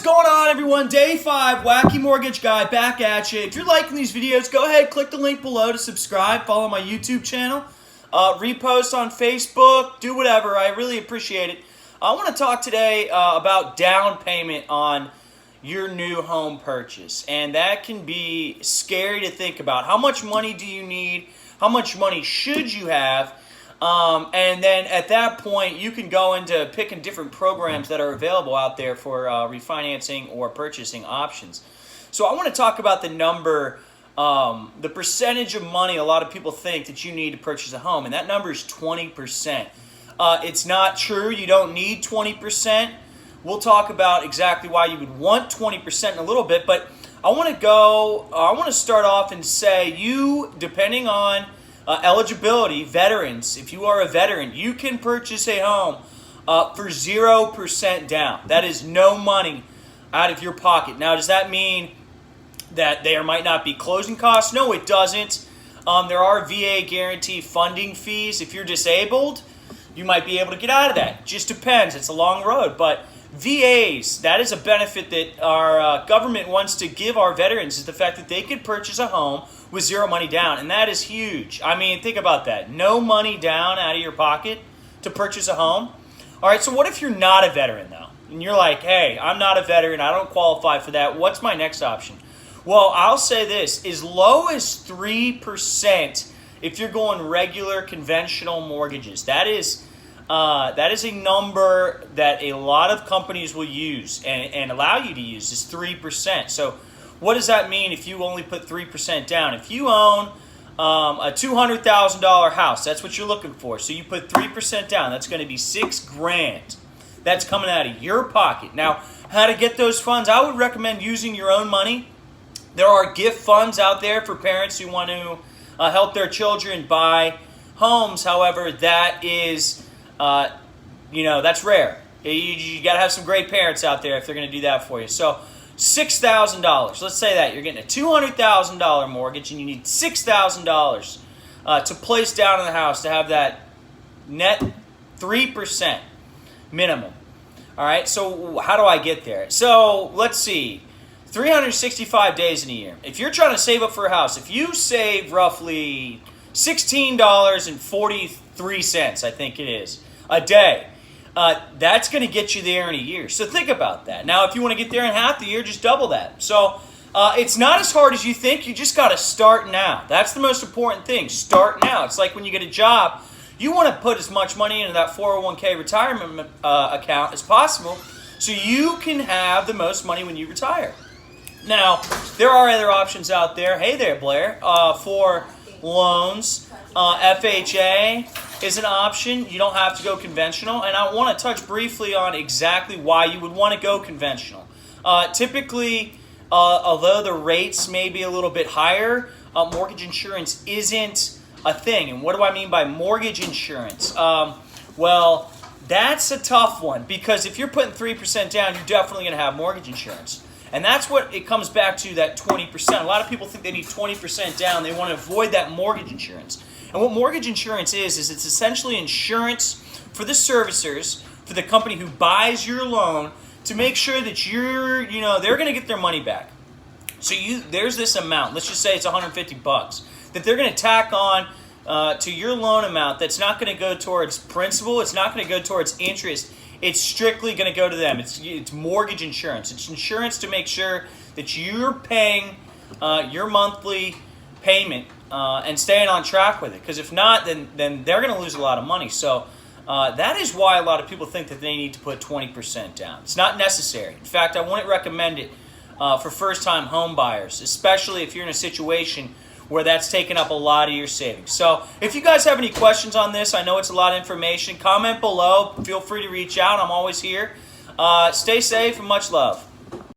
going on, everyone? Day 5, Wacky Mortgage Guy, back at you. If you're liking these videos, go ahead, click the link below to subscribe, follow my YouTube channel, repost on Facebook, do whatever. I really appreciate it. I want to talk today about down payment on your new home purchase, and that can be scary to think about. How much money do you need? How much money should you have? And then at that point, you can go into picking different programs that are available out there for refinancing or purchasing options. So I want to talk about the number, the percentage of money a lot of people think that you need to purchase a home, and that number is 20%. It's not true. You don't need 20%. We'll talk about exactly why you would want 20% in a little bit, but I want to start off and say depending on eligibility, veterans, if you are a veteran, you can purchase a home for 0% down. That is no money out of your pocket. Now, does that mean that there might not be closing costs? No, it doesn't. There are VA guarantee funding fees. If you're disabled, you might be able to get out of that. It just depends. It's a long road. But VAs, that is a benefit that our government wants to give our veterans, is the fact that they could purchase a home with zero money down, and that is huge. I mean, think about that. No money down out of your pocket to purchase a home. All right, so what if you're not a veteran, though? And you're like, hey, I'm not a veteran. I don't qualify for that. What's my next option? Well, I'll say this. As low as 3% if you're going regular conventional mortgages. That is a number that a lot of companies will use and allow you to use, is 3%. So what does that mean if you only put 3% down? If you own a $200,000 house, that's what you're looking for. So you put 3% down. That's going to be $6,000. That's coming out of your pocket. Now, how to get those funds? I would recommend using your own money. There are gift funds out there for parents who want to help their children buy homes. However, that is, that's rare. You got to have some great parents out there if they're going to do that for you. So $6,000. Let's say that you're getting a $200,000 mortgage and you need $6,000 to place down in the house to have that net 3% minimum. All right, so how do I get there? So let's see, 365 days in a year. If you're trying to save up for a house, if you save roughly $16.43, I think it is, a day, that's going to get you there in a year. So think about that. Now, if you want to get there in half the year, just double that. So it's not as hard as you think. You just got to start now. That's the most important thing. Start now. It's like when you get a job, you want to put as much money into that 401k retirement account as possible so you can have the most money when you retire. Now, there are other options out there. Hey there, Blair, for loans. FHA is an option. You don't have to go conventional. And I want to touch briefly on exactly why you would want to go conventional. Typically, although the rates may be a little bit higher, mortgage insurance isn't a thing. And what do I mean by mortgage insurance? Well, that's a tough one, because if you're putting 3% down, you're definitely going to have mortgage insurance. And that's what it comes back to, that 20%. A lot of people think they need 20% down. They want to avoid that mortgage insurance. And what mortgage insurance is it's essentially insurance for the servicers, for the company who buys your loan, to make sure that they're going to get their money back. So there's this amount, let's just say it's $150, that they're going to tack on to your loan amount that's not going to go towards principal, it's not going to go towards interest. It's strictly going to go to them. It's mortgage insurance. It's insurance to make sure that you're paying your monthly payment and staying on track with it. Because if not, then they're going to lose a lot of money. So that is why a lot of people think that they need to put 20% down. It's not necessary. In fact, I wouldn't recommend it for first-time home buyers, especially if you're in a situation where that's taking up a lot of your savings. So if you guys have any questions on this, I know it's a lot of information, comment below. Feel free to reach out. I'm always here. Stay safe and much love.